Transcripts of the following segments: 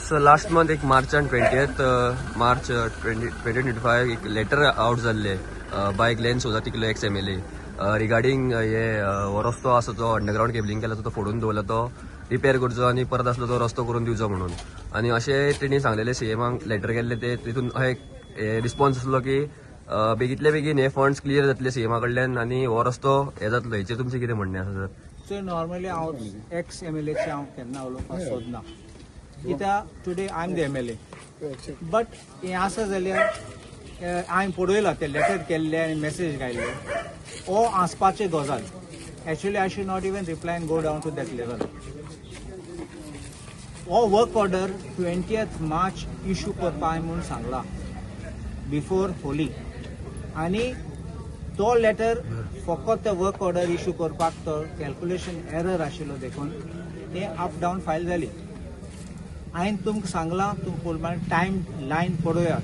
So last month एक March and 20th March 2025 एक letter out जाल्ले बाय ग्लेन सोजा तिकलो x MLA regarding हे हो रस्तो आसा तो अंडरग्राउंड केबलिंग केला तो फोडून दवरला तो रिपेअर करचो आणि परत असलो तो रस्तो करून दिवचो म्हणून आणि अशें तेणी सांगलेले CMाक लेटर केल्ले ते तितून एक रिस्पॉन्स असलो की बेगीतले बेगीन हे फंड्स क्लियर जातले CMा कडल्यान आणि हो रस्तो हे जातलो हेचेर तुमचें कितें म्हणणें आसा सर? सो नॉर्मली हांव एक्स MLA चे हांव केन्ना उलोवपाक सोदना कित्याक today I am the MLA but हें आसा जाल्यार हांवें पळयलां ते लेटर केल्ले आनी मेसेज घायल्ले हो आसपाचे गजाल actually I should not even reply and go down to that level हो work order 20th March issue करपा म्हणून सांगला बिफोर होली आनी तो लेटर फकत ते वर्क ऑर्डर इश्यू करपाक तो कॅल्क्युलेशन एरर आशिल्लो देखून ते अप डावन फायल जाली हांवें तुमकां सांगलां तुमकां टायम लायन पळोवया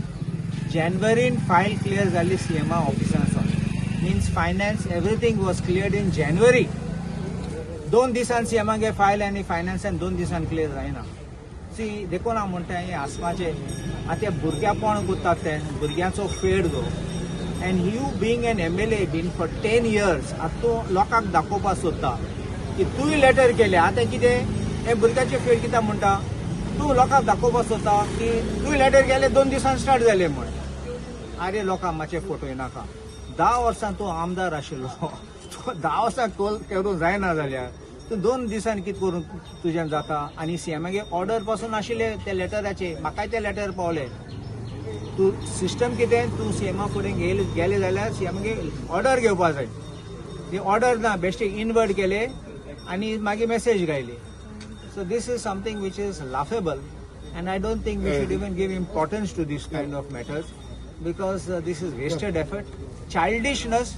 जानेवारीन फायल क्लियर जाली CMA ऑफिसांतल्यान means finance everything was cleared in January 2 दिसान CMA गे फायल आनी फायनान्सान 2 दिसान क्लियर जायना सी देखून हांव म्हणटा हें आसपाचें आतां भुरग्यापण गुंतात ते भुरग्यांचो फेड गो and you being an MLA been for 10 years आता तूं लोकांक दाखोवपाक सोदता की तुवें लेटर केलें आतां कितें हे भुरग्याचे फेड कित्याक म्हणटा तूं लोकांक दाखोवपाक सोदता की तुवें लेटर केलें 2 दिसान स्टार्ट जालें म्हण आरे लोकांक मातशें फटोय नाका 10 वर्सां तूं आमदार आशिल्लो 10 वर्सां करूं जायना जाल्यार तूं 2 दिसान कितें करूं तुज्यान जाता आनी CMागे ऑर्डर पासून आशिल्ले ते लेटराचे म्हाकाय ते लेटर पावले तू सिस्टम कितें तू CMा फुडें गेले जाल्यार CMागे ऑर्डर घेवपा जाय ती ऑर्डर ना बेश्टे इनवर्ट केले आनी मागीर मेसेज घायली so this is something which is laughable and I don't think we should even give importance to this kind of matters because this is wasted effort childishness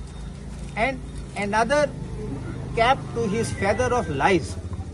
and another cap to his feather of lies.